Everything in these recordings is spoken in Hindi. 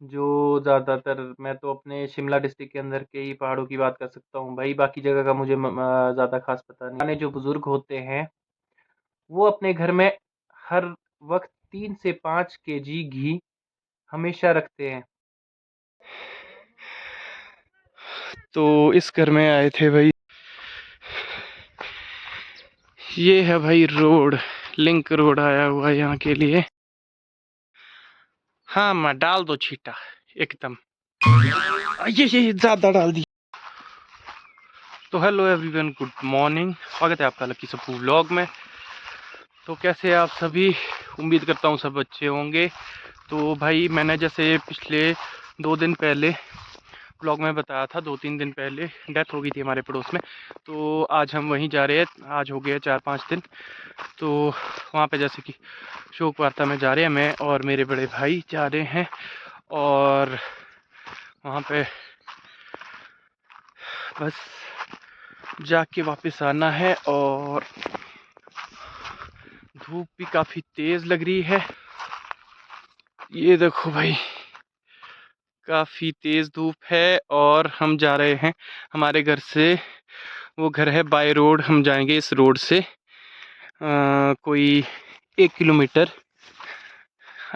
जो ज़्यादातर मैं तो अपने शिमला डिस्ट्रिक्ट के अंदर के ही पहाड़ों की बात कर सकता हूँ भाई, बाकी जगह का मुझे ज़्यादा खास पता नहीं। पुराने जो बुजुर्ग होते हैं वो अपने घर में हर वक्त 3 से 5 केजी घी हमेशा रखते हैं। तो इस घर में आए थे भाई। ये है भाई रोड, लिंक रोड आया हुआ है यहाँ के लिए। हाँ मैं डाल दो छीटा एकदम। ये ज्यादा डाल दी। तो हेलो एवरीवन, गुड मॉर्निंग, स्वागत है आपका लकी सप्पू व्लॉग में। तो कैसे हैं आप सभी? उम्मीद करता हूँ सब अच्छे होंगे। तो भाई मैंने जैसे पिछले 2 दिन पहले व्लॉग में बताया था, 2-3 दिन पहले डेथ हो गई थी हमारे पड़ोस में। तो आज हम वहीं जा रहे हैं, आज हो गए 4-5 दिन। तो वहाँ पे जैसे कि शोक वार्ता में जा रहे हैं, मैं और मेरे बड़े भाई जा रहे हैं। और वहाँ पे बस जाके वापस आना है। और धूप भी काफ़ी तेज़ लग रही है। ये देखो भाई, काफ़ी तेज़ धूप है। और हम जा रहे हैं हमारे घर से, वो घर है बाय रोड, हम जाएंगे इस रोड से कोई 1 किलोमीटर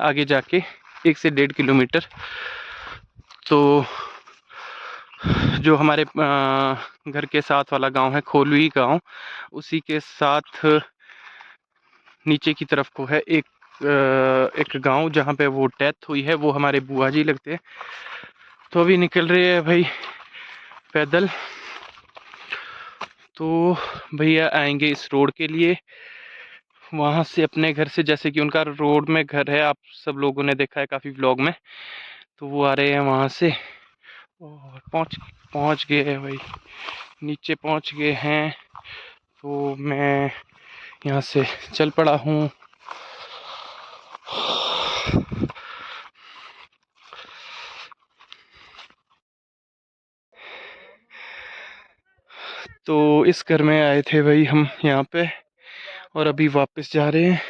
आगे जाके, 1 से 1.5 किलोमीटर। तो जो हमारे घर के साथ वाला गांव है खोलवी गांव, उसी के साथ नीचे की तरफ को है एक गांव जहाँ पे वो डेथ हुई है, वो हमारे बुआ जी लगते हैं। तो अभी निकल रहे हैं भाई पैदल। तो भैया आएंगे इस रोड के लिए, वहाँ से अपने घर से, जैसे कि उनका रोड में घर है, आप सब लोगों ने देखा है काफ़ी व्लॉग में। तो वो आ रहे हैं वहाँ से और पहुँच पहुँच गए हैं भाई, नीचे पहुँच गए हैं। तो मैं यहाँ से चल पड़ा हूँ। तो इस घर में आए थे भाई हम यहाँ पे, और अभी वापस जा रहे हैं।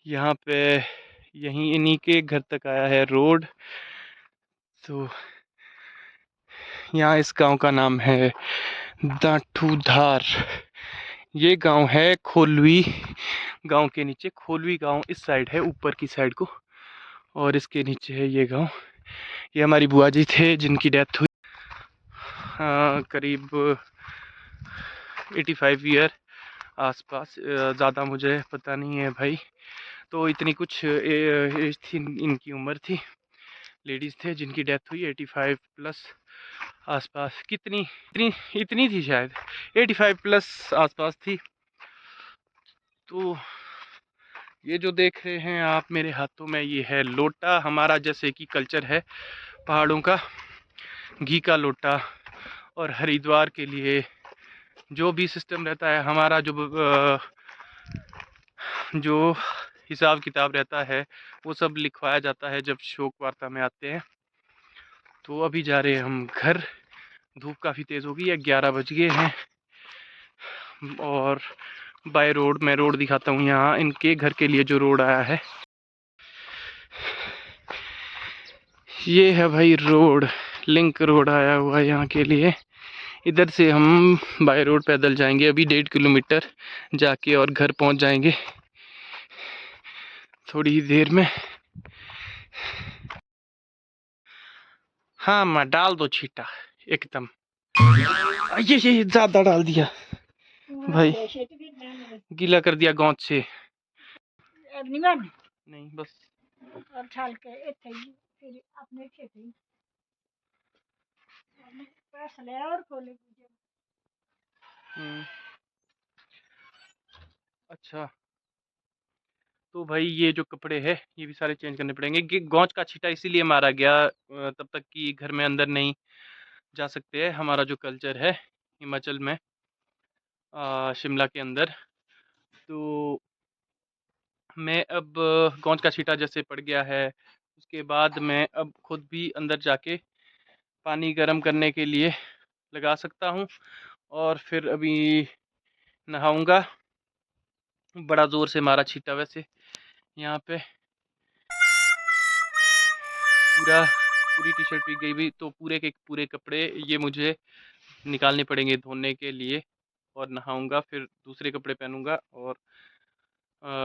यहाँ पे यहीं इन्हीं के घर तक आया है रोड। तो यहाँ इस गांव का नाम है दाठूधार। ये गांव है खोलवी गांव के नीचे। खोलवी गांव इस साइड है, ऊपर की साइड को, और इसके नीचे है ये गांव। ये हमारी बुआ जी थे जिनकी डेथ हुई करीब 85 ईयर आसपास। ज़्यादा मुझे पता नहीं है भाई। तो इतनी कुछ एज थी, इनकी उम्र थी। लेडीज़ थे जिनकी डेथ हुई 85 प्लस आसपास। कितनी इतनी इतनी थी शायद, 85 प्लस आसपास थी। तो ये जो देख रहे हैं आप मेरे हाथों में, ये है लोटा। हमारा जैसे कि कल्चर है पहाड़ों का, घी का लोटा। और हरिद्वार के लिए जो भी सिस्टम रहता है हमारा, जो हिसाब किताब रहता है, वो सब लिखवाया जाता है जब शोक वार्ता में आते हैं। तो अभी जा रहे हैं हम घर। धूप काफ़ी तेज़ हो गई है, 11 बज गए हैं। और बाय रोड, मैं रोड दिखाता हूँ यहाँ इनके घर के लिए जो रोड आया है। ये है भाई रोड, लिंक रोड आया हुआ है यहाँ के लिए। इधर से हम बाय रोड पैदल जाएंगे अभी 1.5 किलोमीटर जाके, और घर पहुँच जाएंगे थोड़ी ही देर में। हाँ मैं डाल दो छीटा एकदम। ये ज्यादा डाल दिया भाई, गीला कर दिया गांठ से। नहीं बस और छाल के इथे ही, फिर अपने खेत ही पैसा ले और खोले। अच्छा, तो भाई ये जो कपड़े हैं ये भी सारे चेंज करने पड़ेंगे। कि गौच का छीटा इसीलिए मारा गया तब तक कि घर में अंदर नहीं जा सकते हैं। हमारा जो कल्चर है हिमाचल में, शिमला के अंदर। तो मैं अब गौच का छीटा जैसे पड़ गया है, उसके बाद मैं अब खुद भी अंदर जाके पानी गर्म करने के लिए लगा सकता हूँ। और फिर अभी नहाऊंगा बड़ा ज़ोर से मारा छींटा वैसे यहाँ पे पूरी टी-शर्ट भीग गई भी, तो पूरे के पूरे कपड़े ये मुझे निकालने पड़ेंगे धोने के लिए और नहाऊँगा, फिर दूसरे कपड़े पहनूँगा और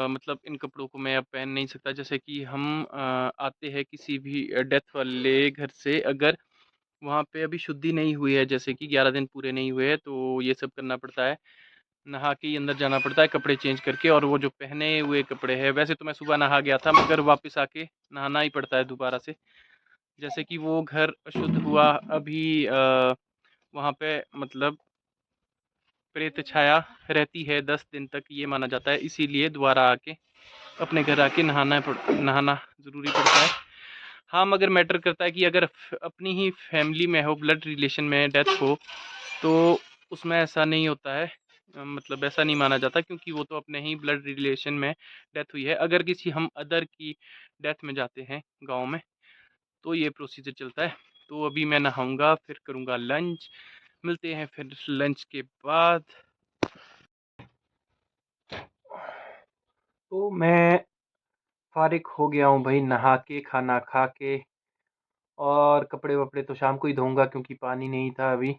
मतलब इन कपड़ों को मैं अब पहन नहीं सकता। जैसे कि हम आते हैं किसी भी डेथ वाले घर से, अगर वहाँ पे अभी शुद्धि नहीं हुई है, जैसे कि 11 दिन पूरे नहीं हुए हैं, तो ये सब करना पड़ता है। नहा के ही अंदर जाना पड़ता है कपड़े चेंज करके, और वो जो पहने हुए कपड़े हैं, वैसे तो मैं सुबह नहा गया था, मगर वापस आके नहाना ही पड़ता है दोबारा से। जैसे कि वो घर अशुद्ध हुआ अभी, वहाँ पे मतलब प्रेत छाया रहती है 10 दिन तक, ये माना जाता है। इसीलिए दोबारा आके अपने घर आके नहाना ज़रूरी पड़ता है। हाँ, मगर मैटर करता है कि अगर अपनी ही फैमिली में हो, ब्लड रिलेशन में डेथ हो, तो उसमें ऐसा नहीं होता है। मतलब ऐसा नहीं माना जाता, क्योंकि वो तो अपने ही ब्लड रिलेशन में डेथ हुई है। अगर किसी हम अदर की डेथ में जाते हैं गाँव में, तो ये प्रोसीजर चलता है। तो अभी मैं नहाऊँगा, फिर करूँगा लंच। मिलते हैं फिर लंच के बाद। तो मैं फ़ारिग हो गया हूँ भाई, नहा के, खाना खा के, और कपड़े-वपड़े तो शाम को ही धोऊँगा, क्योंकि पानी नहीं था अभी,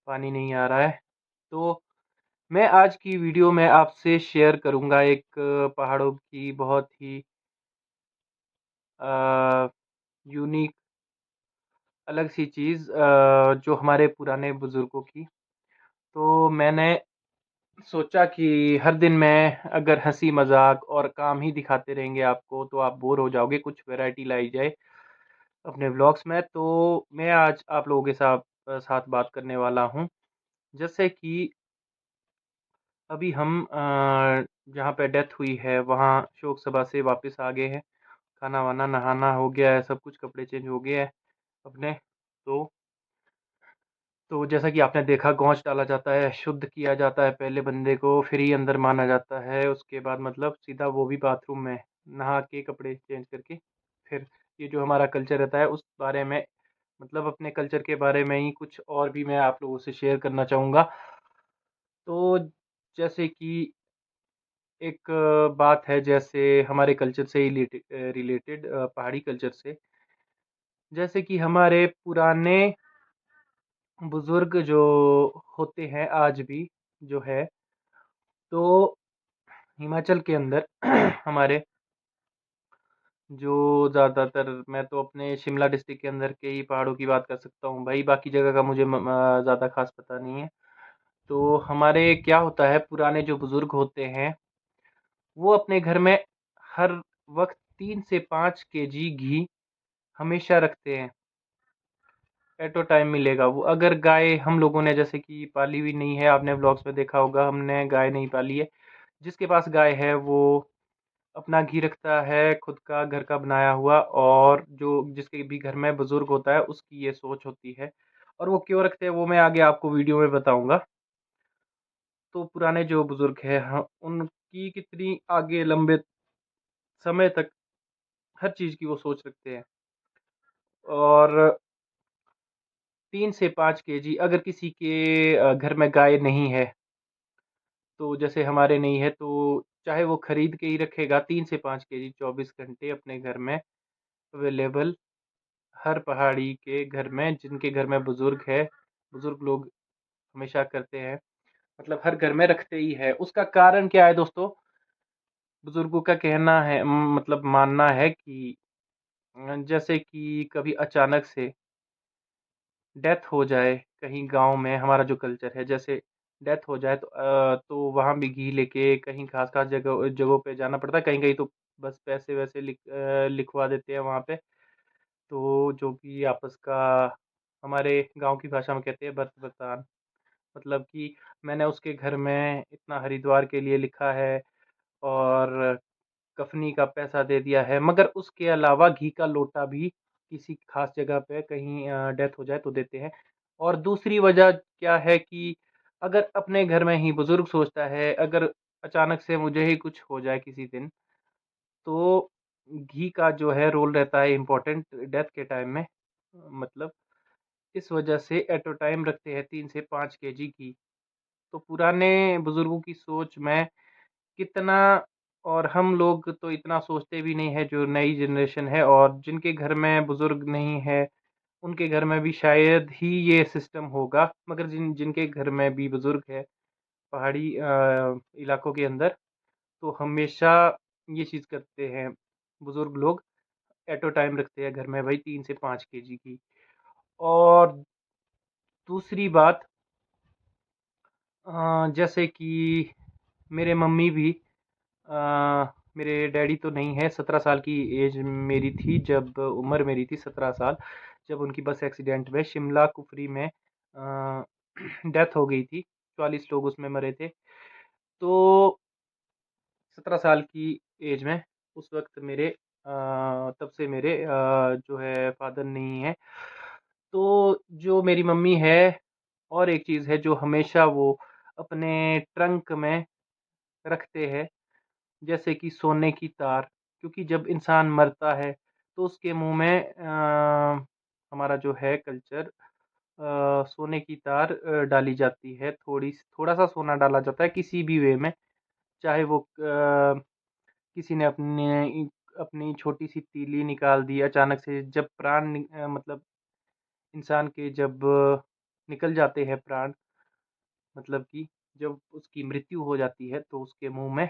पानी नहीं आ रहा है। तो मैं आज की वीडियो में आपसे शेयर करूँगा एक पहाड़ों की बहुत ही यूनिक अलग सी चीज़, जो हमारे पुराने बुज़ुर्गों की। तो मैंने सोचा कि हर दिन मैं अगर हँसी-मज़ाक और काम ही दिखाते रहेंगे आपको, तो आप बोर हो जाओगे, कुछ वैरायटी लाई जाए अपने व्लॉग्स में। तो मैं आज आप लोगों के साथ बात करने वाला हूँ। जैसे कि अभी हम जहाँ पे डेथ हुई है, वहाँ शोक सभा से वापस आ गए हैं। खाना-वाना, नहाना हो गया है, सब कुछ, कपड़े चेंज हो गए हैं अपने। तो जैसा कि आपने देखा, गौच डाला जाता है, शुद्ध किया जाता है पहले बंदे को, फिर ही अंदर माना जाता है। उसके बाद मतलब सीधा वो भी बाथरूम में, नहा के कपड़े चेंज करके। फिर ये जो हमारा कल्चर रहता है, उस बारे में, मतलब अपने कल्चर के बारे में ही कुछ और भी मैं आप लोगों से शेयर करना चाहूँगा। तो जैसे कि एक बात है, जैसे हमारे कल्चर से ही रिलेटेड, पहाड़ी कल्चर से, जैसे कि हमारे पुराने बुज़ुर्ग जो होते हैं आज भी जो है, तो हिमाचल के अंदर हमारे जो ज़्यादातर, मैं तो अपने शिमला डिस्ट्रिक्ट के अंदर के ही पहाड़ों की बात कर सकता हूँ भाई, बाकी जगह का मुझे ज़्यादा ख़ास पता नहीं है। तो हमारे क्या होता है, पुराने जो बुज़ुर्ग होते हैं, वो अपने घर में हर वक़्त 3 से 5 केजी घी हमेशा रखते हैं। एट अ टाइम मिलेगा वो। अगर गाय हम लोगों ने जैसे कि पाली हुई नहीं है, आपने व्लॉग्स में देखा होगा, हमने गाय नहीं पाली है। जिसके पास गाय है वो अपना घी रखता है खुद का घर का बनाया हुआ, और जो जिसके भी घर में बुजुर्ग होता है उसकी ये सोच होती है। और वो क्यों रखते हैं वो मैं आगे आपको वीडियो में बताऊंगा। तो पुराने जो बुजुर्ग हैं, उनकी कितनी आगे लंबे समय तक हर चीज़ की वो सोच रखते हैं। और 3 से 5 केजी, अगर किसी के घर में गाय नहीं है, तो जैसे हमारे नहीं है, तो चाहे वो खरीद के ही रखेगा, 3 से 5 केजी 24 घंटे अपने घर में अवेलेबल, हर पहाड़ी के घर में, जिनके घर में बुजुर्ग है, बुजुर्ग लोग हमेशा करते हैं, मतलब हर घर में रखते ही है। उसका कारण क्या है दोस्तों? बुजुर्गों का कहना है, मतलब मानना है कि जैसे कि कभी अचानक से डेथ हो जाए कहीं गाँव में, हमारा जो कल्चर है, जैसे डेथ हो जाए, तो वहाँ भी घी लेके कहीं ख़ास-ख़ास जगहों पे जाना पड़ता है। कहीं-कहीं तो बस पैसे-वैसे लिखवा देते हैं वहाँ पे। तो जो भी आपस का, हमारे गाँव की भाषा में कहते हैं बर्त-बर्तान, मतलब कि मैंने उसके घर में इतना हरिद्वार के लिए लिखा है, और कफ़नी का पैसा दे दिया है, मगर उसके अलावा घी का लोटा भी किसी ख़ास जगह पे कहीं डेथ हो जाए तो देते हैं। और दूसरी वजह क्या है कि अगर अपने घर में ही बुज़ुर्ग सोचता है, अगर अचानक से मुझे ही कुछ हो जाए किसी दिन, तो घी का जो है रोल रहता है इम्पोर्टेंट डेथ के टाइम में। मतलब इस वजह से एट अ टाइम रखते हैं 3 से 5 केजी घी। तो पुराने बुज़ुर्गों की सोच में कितना, और हम लोग तो इतना सोचते भी नहीं है जो नई जनरेशन है, और जिनके घर में बुज़ुर्ग नहीं है, उनके घर में भी शायद ही ये सिस्टम होगा। मगर जिनके घर में भी बुज़ुर्ग है पहाड़ी इलाकों के अंदर, तो हमेशा ये चीज़ करते हैं बुज़ुर्ग लोग, एट अ टाइम रखते हैं घर में भाई 3 से 5 केजी की। और दूसरी बात, जैसे कि मेरे मम्मी भी, मेरे डैडी तो नहीं है, 17 साल की एज मेरी थी जब, उम्र मेरी थी 17 साल, जब उनकी बस एक्सीडेंट में शिमला कुफरी में डेथ हो गई थी। 44 लोग उसमें मरे थे। तो 17 साल की एज में, उस वक्त मेरे तब से मेरे जो है फादर नहीं है। तो जो मेरी मम्मी है, और एक चीज़ है जो हमेशा वो अपने ट्रंक में रखते हैं, जैसे कि सोने की तार। क्योंकि जब इंसान मरता है तो उसके मुंह में हमारा जो है कल्चर, सोने की तार डाली जाती है, थोड़ा सा सोना डाला जाता है किसी भी वे में। चाहे वो किसी ने अपनी छोटी सी तीली निकाल दी अचानक से, जब मतलब इंसान के जब निकल जाते हैं प्राण, मतलब कि जब उसकी मृत्यु हो जाती है तो उसके मुंह में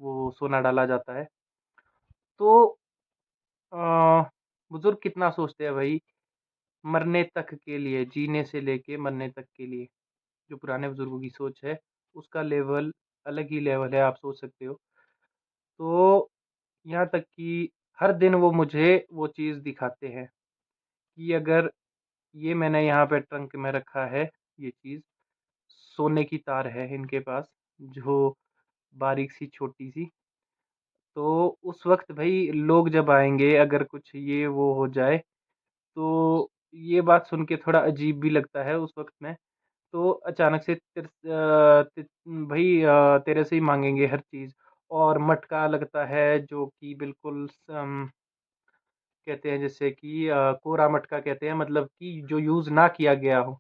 वो सोना डाला जाता है। तो अ, बुजुर्ग कितना सोचते हैं भाई, मरने तक के लिए, जीने से लेके मरने तक के लिए। जो पुराने बुजुर्गों की सोच है, उसका लेवल अलग ही लेवल है, आप सोच सकते हो। तो यहाँ तक कि हर दिन वो मुझे वो चीज़ दिखाते हैं कि अगर ये मैंने यहाँ पे ट्रंक में रखा है, ये चीज़ सोने की तार है इनके पास, जो बारीक सी छोटी सी। तो उस वक्त भाई लोग जब आएंगे, अगर कुछ ये वो हो जाए, तो ये बात सुन के थोड़ा अजीब भी लगता है उस वक्त में। तो अचानक से भाई तेरे से ही मांगेंगे हर चीज़। और मटका लगता है जो कि बिल्कुल कहते हैं, जैसे कि कोरा मटका कहते हैं, मतलब कि जो यूज़ ना किया गया हो,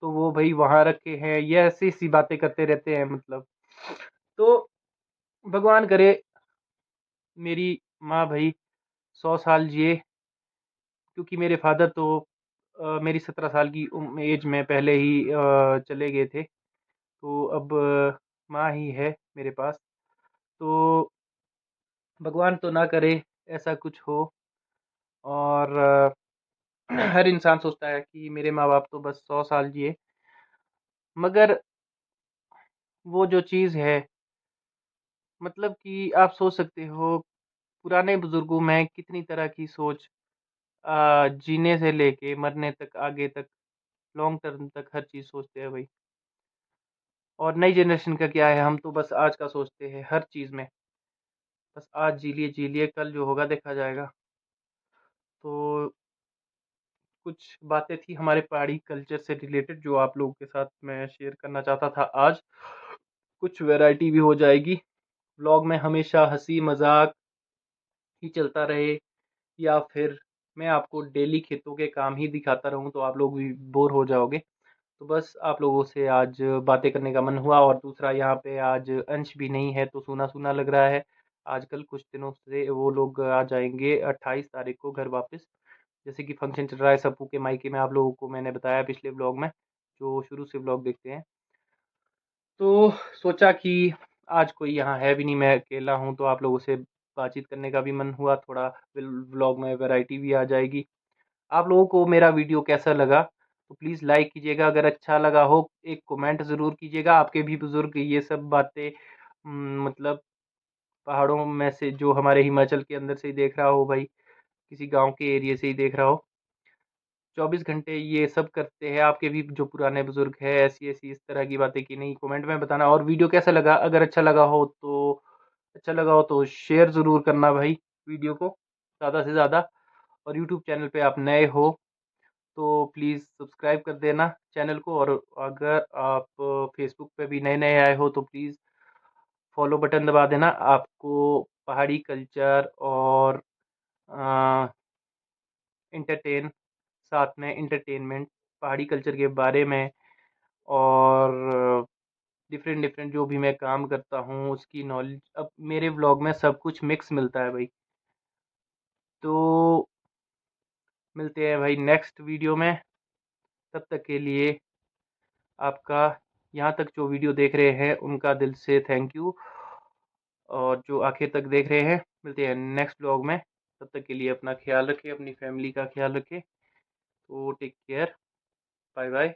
तो वो भाई वहाँ रखे हैं। ये ऐसी सी बातें करते रहते हैं मतलब। तो भगवान करे मेरी माँ भाई 100 साल जिए, क्योंकि मेरे फादर तो मेरी 17 साल की एज में पहले ही चले गए थे। तो अब माँ ही है मेरे पास। तो भगवान तो ना करे ऐसा कुछ हो। और हर इंसान सोचता है कि मेरे माँ-बाप तो बस 100 साल जिए, मगर वो जो चीज़ है, मतलब कि आप सोच सकते हो पुराने बुज़ुर्गों में कितनी तरह की सोच, जीने से लेके मरने तक, आगे तक, लॉन्ग टर्म तक हर चीज़ सोचते हैं भाई। और नई जनरेशन का क्या है, हम तो बस आज का सोचते हैं हर चीज़ में। बस आज जी लिए, कल जो होगा देखा जाएगा। तो कुछ बातें थी हमारे पहाड़ी कल्चर से रिलेटेड, जो आप लोगों के साथ मैं शेयर करना चाहता था आज। कुछ वैरायटी भी हो जाएगी। व्लॉग में हमेशा हँसी-मज़ाक ही चलता रहे, या फिर मैं आपको डेली खेतों के काम ही दिखाता रहूँ, तो आप लोग भी बोर हो जाओगे। तो बस आप लोगों से आज बातें करने का मन हुआ। और दूसरा, यहाँ पे आज अंश भी नहीं है, तो सूना-सूना लग रहा है। आजकल कुछ दिनों से वो लोग आ जाएँगे 28 तारीख को घर वापस। जैसे कि फंक्शन चल रहा है सप्पू के मायके में, आप लोगों को मैंने बताया पिछले व्लॉग में, जो शुरू से व्लॉग देखते हैं। तो सोचा कि आज कोई यहाँ है भी नहीं, मैं अकेला हूँ, तो आप लोगों से बातचीत करने का भी मन हुआ। थोड़ा व्लॉग में वैरायटी भी आ जाएगी। आप लोगों को मेरा वीडियो कैसा लगा, तो प्लीज़ लाइक कीजिएगा। अगर अच्छा लगा हो, एक कमेंट ज़रूर कीजिएगा। आपके भी बुज़ुर्ग ये सब बातें मतलब पहाड़ों में से, जो हमारे हिमाचल के अंदर से ही देख रहा हो भाई, किसी गाँव के एरिया से ही देख रहा हो, 24 घंटे ये सब करते हैं। आपके भी जो पुराने बुज़ुर्ग हैं, ऐसी-ऐसी इस तरह की बातें की नहीं, कमेंट में बताना। और वीडियो कैसा लगा, अगर अच्छा लगा हो तो शेयर ज़रूर करना भाई वीडियो को ज़्यादा से ज़्यादा। और यूट्यूब चैनल पे आप नए हो तो प्लीज़ सब्सक्राइब कर देना चैनल को। और अगर आप फेसबुक पे भी नए-नए आए हो तो प्लीज़ फॉलो बटन दबा देना। आपको पहाड़ी कल्चर और अ, साथ में एंटरटेनमेंट, पहाड़ी कल्चर के बारे में, और डिफरेंट डिफरेंट जो भी मैं काम करता हूँ उसकी नॉलेज अब मेरे व्लॉग में सब कुछ मिक्स मिलता है भाई। तो मिलते हैं भाई नेक्स्ट वीडियो में, तब तक के लिए आपका यहाँ तक जो वीडियो देख रहे हैं उनका दिल से थैंक यू, और जो आखिर तक देख रहे हैं मिलते हैं नेक्स्ट ब्लॉग में। तब तक के लिए अपना ख्याल रखें, अपनी फैमिली का ख्याल रखें। तो टेक केयर, बाय बाय।